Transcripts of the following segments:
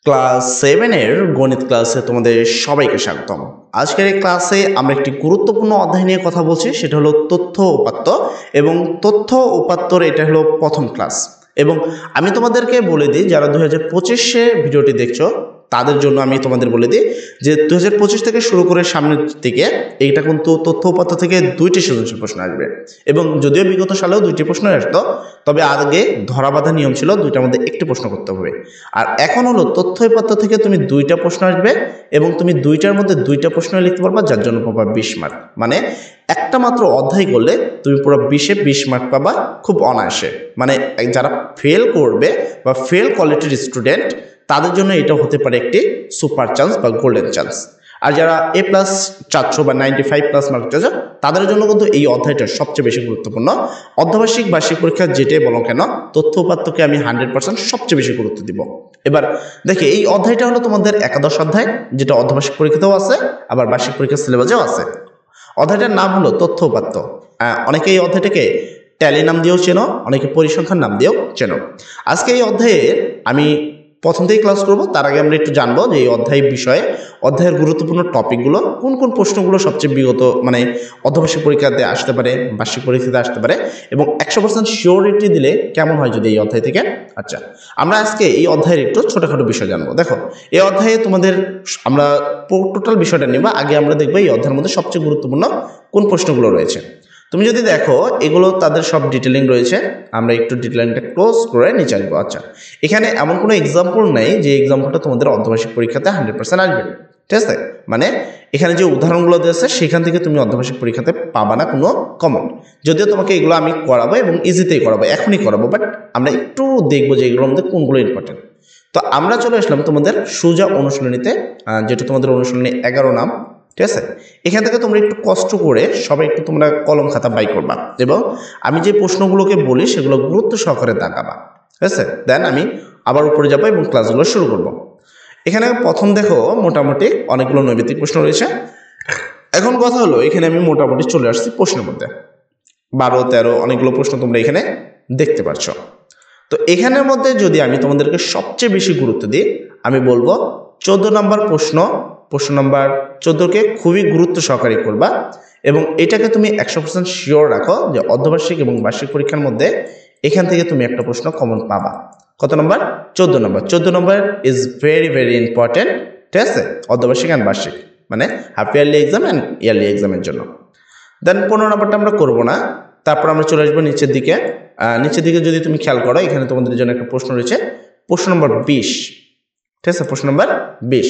Class 7 এর গণিত ক্লাসে তোমাদের সবাইকে স্বাগতম। আজকের এই ক্লাসে আমরা একটি গুরুত্বপূর্ণ অধ্যায় নিয়ে কথা বলছি, সেটা হলো তথ্য উপাত্ত। এবং তথ্য উপাত্তর এটা হলো প্রথম ক্লাস। এবং আমি তোমাদেরকে বলে দিই, যারা 2025-এ ভিডিওটি দেখছো তাদের জন্য আমি তোমাদের বলে দিই যে 2025 থেকে শুরু করে সামনের দিকে এইটা কিন্তু তথ্য উপাত্ত থেকে 2টি সৃজনশীল প্রশ্ন আসবে। এবং যদিও বিগত সালেও 2টি প্রশ্ন আসতো, তবে আগে ধরাবাঁধা নিয়ম ছিল 2টার মধ্যে একটি প্রশ্ন করতে হবে। আর এখন হলো তথ্য উপাত্ত থেকে তুমি 2টা প্রশ্ন আসবে এবং তুমি 2টার মধ্যে 2টা প্রশ্ন লিখতে পারবা, যার জন্য পাবা 20 মার্ক। মানে একটা মাত্র অধ্যায় করলে তুমি পুরো 20-এ 20 মার্ক পাবা খুব অনায়াসে। মানে যারা ফেল করবে বা ফেল কোয়ালিটির স্টুডেন্ট তাদের জন্য এটা হতে পারে একটি সুপার চান্স বা গোল্ডেন চান্স। আর যারা A+ চাচ্ছ বা 95+ মার্ক চাচ্ছ তাদের জন্য কিন্তু এই অধ্যায়টা সবচেয়ে বেশি গুরুত্বপূর্ণ। অর্ধবার্ষিক বার্ষিক পরীক্ষা যেটাই বলো কেন, তথ্য উপাত্তকে আমি 100% সবচেয়ে বেশি গুরুত্ব দিব। এবার দেখে এই অধ্যায়টা হলো তোমাদের একাদশ অধ্যায়, যেটা অর্ধবার্ষিক পরীক্ষাতেও আছে আবার বার্ষিক পরীক্ষার সিলেবাসেও আছে। অধ্যায়টার নাম হলো তথ্য উপাত্ত। অনেকে এই অধ্যায়টাকে ট্যালি নাম দিয়েও চেনো, অনেকে পরিসংখ্যান নাম দিয়েও চেনো। আজকে এই অধ্যায়ে আমি প্রথম থেকেই ক্লাস করব। তার আগে আমরা একটু জানবো যে এই অধ্যায় বিষয়ে অধ্যায়ের গুরুত্বপূর্ণ টপিকগুলো, কোন কোন প্রশ্নগুলো সবচেয়ে বিগত মানে অর্ধবার্ষিক পরীক্ষাতে আসতে পারে, বার্ষিক পরীক্ষাতে আসতে পারে, এবং 100% শিওরিটি দিলে কেমন হয় যদি এই অধ্যায় থেকে। আচ্ছা, আমরা আজকে এই অধ্যায়ের একটু ছোটখাটো বিষয় জানবো। দেখো, এই অধ্যায়ে তোমাদের আমরা টোটাল বিষয়টা নিব। আগে আমরা দেখবো এই অধ্যায়ের মধ্যে সবচেয়ে গুরুত্বপূর্ণ কোন প্রশ্নগুলো রয়েছে। তুমি যদি দেখো এগুলো তাদের সব ডিটেলিং রয়েছে। আমরা একটু ডিটেলিংটা ক্লোজ করে নিচে আসবো। আচ্ছা, এখানে এমন কোনো এক্সাম্পল নেই যে এক্সাম্পলটা তোমাদের অর্ধবার্ষিক পরীক্ষাতে 100% আসবে, ঠিক আছে? মানে এখানে যে উদাহরণগুলো দিয়েছে সেখান থেকে তুমি অর্ধবার্ষিক পরীক্ষাতে পাবা না কোনো কমন। যদিও তোমাকে এগুলো আমি করাবো এবং ইজিতেই করাবো, এখনই করাবো, বাট আমরা একটু দেখবো যে এগুলোর মধ্যে কোনগুলো ইম্পর্টেন্ট। তো আমরা চলে আসলাম তোমাদের সোজা অনুশীলনীতে, যেটা তোমাদের অনুশীলনী 11 নাম, ঠিক আছে? এখান থেকে তোমরা একটু কষ্ট করে সবাই একটু তোমরা কলম খাতা বাই করবা এবং আমি যে প্রশ্নগুলোকে বলি সেগুলো গুরুত্ব সহকারে দাগাবা, ঠিক আছে? দেন আমি আবার উপরে যাবো এবং ক্লাসগুলো শুরু করব। এখানে প্রথম দেখো মোটামুটি অনেকগুলো নৈবেদিক প্রশ্ন রয়েছে। এখন কথা হলো, এখানে আমি মোটামুটি চলে আসছি প্রশ্নের মধ্যে। 12, 13 অনেকগুলো প্রশ্ন তোমরা এখানে দেখতে পাচ্ছ। তো এখানের মধ্যে যদি আমি তোমাদেরকে সবচেয়ে বেশি গুরুত্ব দিই, আমি বলবো 14 নম্বর প্রশ্ন নম্বর 14কে খুবই গুরুত্ব সহকারে করবা এবং এটাকে তুমি 100% শিওর রাখো যে অর্ধবার্ষিক এবং বার্ষিক পরীক্ষার মধ্যে এখান থেকে তুমি একটা প্রশ্ন কমন পাবা। কত নম্বর? 14 নম্বর। 14 number is very very important, ঠিক আছে? অর্ধবার্ষিক অ্যান্ড বার্ষিক মানে half yearly exam and yearly এক্সামের জন্য। দেন 15 নম্বরটা আমরা করবো না। তারপর আমরা চলে আসবো নিচের দিকে। নিচের দিকে যদি তুমি খেয়াল করো, এখানে তোমাদের জন্য একটা প্রশ্ন রয়েছে, প্রশ্ন নম্বর 20, ঠিক আছে? প্রশ্ন নম্বর 20।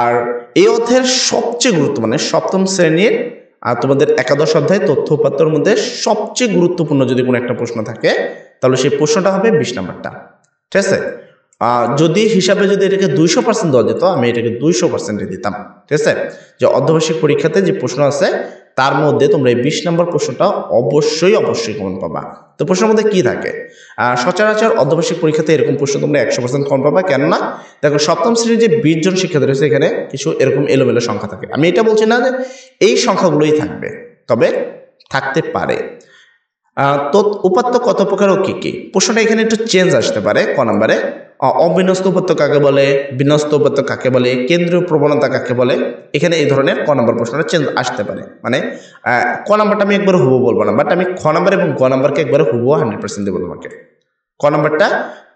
আর এই অধ্যায়ের সবচেয়ে গুরুত্ব মানে সপ্তম শ্রেণীর তোমাদের একাদশ অধ্যায় তথ্য উপাত্তর মধ্যে সবচেয়ে গুরুত্বপূর্ণ যদি কোনো একটা প্রশ্ন থাকে তাহলে সেই প্রশ্নটা হবে 20 নম্বরটা, ঠিক আছে? যদি হিসাবে যদি এটাকে 200% দেওয়া যেত, আমি এটাকে 200% দিতাম, ঠিক আছে? যে অর্ধবার্ষিক পরীক্ষাতে যে প্রশ্ন আছে তার মধ্যে তোমরা এই 20 নম্বর প্রশ্নটা অবশ্যই কমন পাবা। তো প্রশ্নের মধ্যে কি থাকে? সচরাচর অর্ধবার্ষিক পরীক্ষাতে এরকম প্রশ্ন তোমরা 100% কমন পাবা। কেননা দেখো, সপ্তম শ্রেণীর যে 20 জন শিক্ষার্থী রয়েছে এখানে কিছু এরকম এলোমেলো সংখ্যা থাকে। আমি এটা বলছি না যে এই সংখ্যাগুলোই থাকবে, তবে থাকতে পারে। তো উপাত্ত কত প্রকার ও কি কি? প্রশ্নটা এখানে একটু চেঞ্জ আসতে পারে। ক নম্বরে অবিন্যস্ত উপাত্ত কাকে বলে, বিন্যস্ত উপাত্ত কাকে বলে, কেন্দ্রীয় প্রবণতা কাকে বলে, এখানে এই ধরনের ক নম্বর প্রশ্নটা চেঞ্জ আসতে পারে। মানে ক নম্বরটা আমি একবারে হুবহু বলবো না, বাট আমি খ নম্বর এবং গ নম্বরকে একবারে হুবহু 100% দেবো তোমাকে। ক নম্বরটা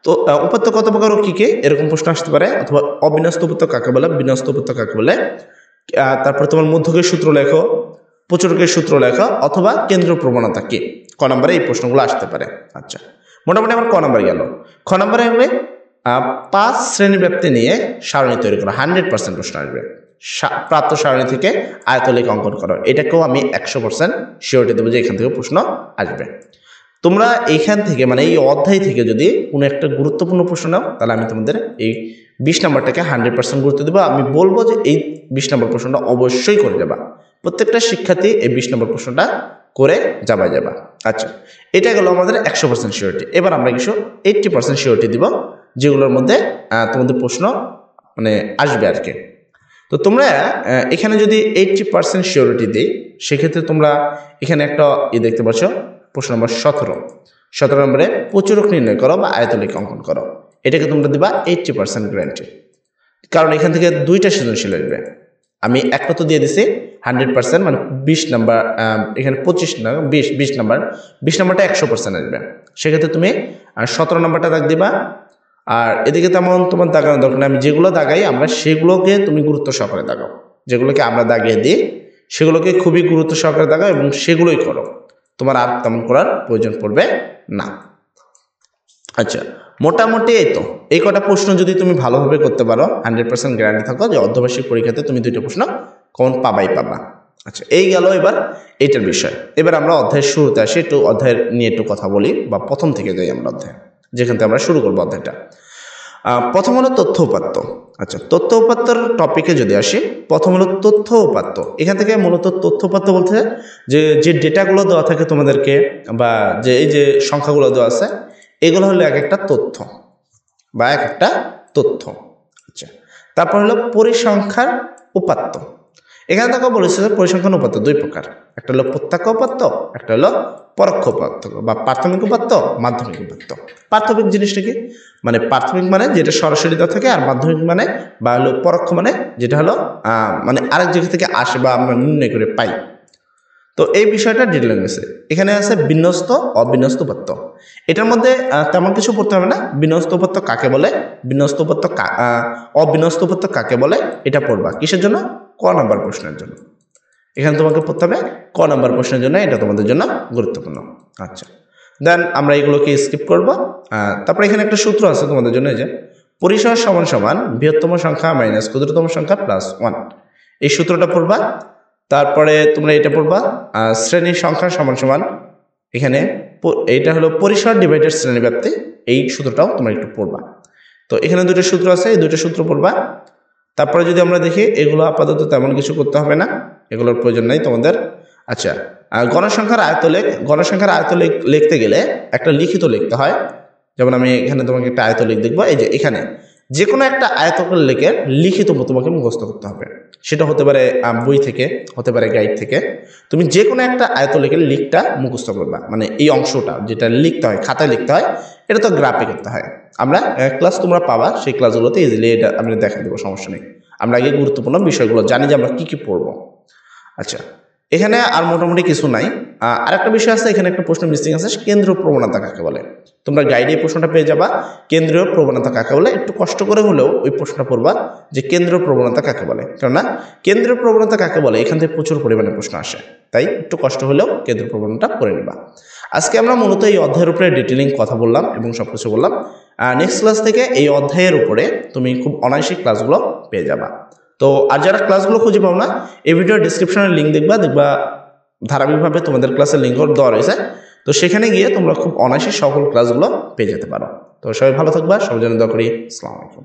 তো উপাত্ত কত প্রকার ও কি কি এরকম প্রশ্ন আসতে পারে, অথবা অবিন্যস্ত উপাত্ত কাকে বলে, বিন্যস্ত উপাত্ত কাকে বলে, তারপর তোমার মধ্যকের সূত্র লেখো, প্রচুরকের সূত্র লেখা, অথবা কেন্দ্রীয় প্রবণতা কি। ক নম্বরে এই প্রশ্নগুলো আসতে পারে। আচ্ছা, মোটামুটি আমার ক নম্বর গেল। খ নম্বরে আসবে 5 শ্রেণী ব্যাপ্তি নিয়ে সারণী তৈরি করো। 100% প্রশ্ন আসবে। প্রাপ্ত সারণী থেকে আয়তলেখ অঙ্কন করো। এটাকেও আমি 100% শিওরিটি দেবো যে এখান থেকে প্রশ্ন আসবে। তোমরা এইখান থেকে মানে এই অধ্যায় থেকে যদি কোনো একটা গুরুত্বপূর্ণ প্রশ্ন নাও তাহলে আমি তোমাদের এই 20 নম্বরটাকে 100% গুরুত্ব দেবো। আমি বলবো যে এই 20 নম্বর প্রশ্নটা অবশ্যই করে যাবা। প্রত্যেকটা শিক্ষার্থী এই 20 নম্বর প্রশ্নটা করে যাবা। আচ্ছা, এটা গেল আমাদের 100% শিওরিটি। এবার আমরা কিছু 80% শিওরিটি দিব, যেগুলোর মধ্যে তোমাদের প্রশ্ন মানে আসবে আর কি। তো তোমরা এখানে যদি 80% শিওরিটি দিই, সেক্ষেত্রে তোমরা এখানে একটা দেখতে পাচ্ছ, প্রশ্ন নম্বর 17 নম্বরে প্রচুরক নির্ণয় করো বা আয়তলেখ অঙ্কন করো। এটাকে তোমরা দিবা 80% গ্যারান্টি। কারণ এখান থেকে দুইটা সৃজনশীল আসবে। আমি একটা তো দিয়ে দিছি 100%, মানে 20 নাম্বার, এখানে 25 না 20 নাম্বার, 20 নাম্বারটা 100% আসবে। সেক্ষেত্রে তুমি 17 নাম্বারটা দাগ দিবা। আর এদিকে তেমন তোমার দাগানোর দরকার নেই, আমি যেগুলো দাগাই আমরা সেগুলোকে তুমি গুরুত্ব সহকারে দাগাও, যেগুলোকে আমরা দাগিয়ে দিই সেগুলোকে খুবই গুরুত্ব সহকারে দাগাও এবং সেগুলোই করো, তোমার আর তেমন করার প্রয়োজন পড়বে না। আচ্ছা, মোটামুটি এই কটা প্রশ্ন যদি তুমি ভালোভাবে করতে পারো 100% গ্যারান্টি থাকো যে অর্ধবার্ষিক পরীক্ষাতে তুমি 2টা প্রশ্ন কমন পাবা। আচ্ছা, এই গেল এবার এইটার বিষয়। এবার আমরা অধ্যায়ের শুরুতে আসি, একটু অধ্যায়ের নিয়ে একটু কথা বলি, বা প্রথম থেকে যাই আমরা অধ্যায়, যেখান থেকে আমরা শুরু করবো অধ্যায়টা। প্রথম হলো তথ্য উপাত্ত। আচ্ছা, তথ্য উপাত্তর টপিকে যদি আসি, প্রথম হলো তথ্য উপাত্ত। এখান থেকে মূলত তথ্য উপাত্ত বলতে যে ডেটাগুলো দেওয়া থাকে তোমাদেরকে, বা যে এই যে সংখ্যাগুলো দেওয়া আছে, এগুলো হলো এক একটা তথ্য বা এক একটা তথ্য। আচ্ছা, তারপর হলো পরিসংখ্যার উপাত্ত। এখানে দেখো বলেছে যে পরিসংখ্যান উপাত্ত দুই প্রকার, একটা হলো প্রত্যক্ষ উপাত্ত, একটা হলো পরোক্ষ উপাত্ত বা প্রাথমিক উপাত্ত, মাধ্যমিক উপাত্ত। প্রাথমিক জিনিসটা কি, মানে প্রাথমিক মানে যেটা সরাসরি দেওয়া থাকে, আর মাধ্যমিক মানে বা হলো পরোক্ষ মানে যেটা হলো মানে আরেক জায়গা থেকে আসে বা আমরা নির্ণয় করে পাই। তো এই বিষয়টা ডিটেল গেছে। এখানে আছে বিন্যস্ত অবিন্যস্ত উপাত্ত। এটার মধ্যে তেমন কিছু পড়তে হবে না। বিন্যস্ত উপাত্ত কাকে বলে, বিন্যস্ত উপাত্ত অবিন্যস্ত উপাত্ত কাকে বলে, এটা পড়বা কিসের জন্য, ক নাম্বার প্রশ্নের জন্য। এখানে তোমাকে পড়তে হবে ক নাম্বার প্রশ্নের জন্য, এটা তোমাদের জন্য গুরুত্বপূর্ণ। আচ্ছা, দেন আমরা এগুলোকে স্কিপ করব। তারপরে এখানে একটা সূত্র আছে তোমাদের জন্য, যে পরিসর সমান সমান বৃহত্তম সংখ্যা মাইনাস ক্ষুদ্রতম সংখ্যা প্লাস 1, এই সূত্রটা পড়বা। তারপরে তোমরা এটা পড়বা শ্রেণীর সংখ্যা সমান সমান, এখানে এইটা হলো পরিসর ডিভাইডেড শ্রেণী ব্যাপ্তি, এই সূত্রটাও তোমরা একটু পড়বা। তো এখানে দুটো সূত্র আছে, এই দুটো সূত্র পড়বা। তারপরে যদি আমরা দেখি, এগুলো আপাতত তেমন কিছু করতে হবে না, এগুলোর প্রয়োজন নাই তোমাদের। আচ্ছা, গণসংখ্যার আয়তলেখ, গণসংখ্যার আয়তলেখ লিখতে গেলে একটা লিখিত লিখতে হয়। যেমন আমি এখানে তোমাকে একটা আয়তলেখ দেখবো, এই যে এখানে যে কোনো একটা আয়তলেখের লিখিত তোমাকে মুখস্থ করতে হবে। সেটা হতে পারে বই থেকে, হতে পারে গাইড থেকে। তুমি যে কোনো একটা আয়তলেখের লিখটা মুখস্থ করবা, মানে এই অংশটা যেটা লিখতে হয়, খাতায় লিখতে হয়, এটা তো গ্রাফে করতে হয়। আমরা ক্লাস তোমরা পাবা, সেই ক্লাসগুলোতে ইজিলি এটা আমি দেখা দেবো, সমস্যা নেই। আমরা আগে গুরুত্বপূর্ণ বিষয়গুলো জানি যে আমরা কি পড়বো। আচ্ছা, এখানে আর মোটামুটি কিছু নাই। আরেকটা বিষয় আছে, এখানে একটা প্রশ্ন মিসিং আছে, কেন্দ্রীয় প্রবণতা কাকে বলে। তোমরা গাইডে এই প্রশ্নটা পেয়ে যাবা, কেন্দ্রীয় প্রবণতা কাকে বলে। একটু কষ্ট করে হলেও ওই প্রশ্নটা পড়বা যে কেন্দ্রীয় প্রবণতা কাকে বলে, কেননা কেন্দ্রীয় প্রবণতা কাকে বলে এখান থেকে প্রচুর পরিমাণে প্রশ্ন আসে, তাই একটু কষ্ট হলেও কেন্দ্রীয় প্রবণতা পড়ে নিবা। আজকে আমরা মূলত এই অধ্যায়ের উপরে ডিটেলিং কথা বললাম এবং সবকিছু বললাম। নেক্সট ক্লাস থেকে এই অধ্যায়ের উপরে তুমি খুব অনায়াসিক ক্লাসগুলো পেয়ে যাবা। তো আর যারা ক্লাসগুলো খুঁজে পাও না, এই ভিডিওর ডিসক্রিপশনের লিঙ্ক দেখবা ধারাবাহিকভাবে তোমাদের ক্লাসের লিঙ্ক দেওয়া রয়েছে। তো সেখানে গিয়ে তোমরা খুব অনায়াসে সকল ক্লাসগুলো পেয়ে যেতে পারো। তো সবাই ভালো থাকবা, সবার জন্য দোয়া করি। আসসালামু আলাইকুম।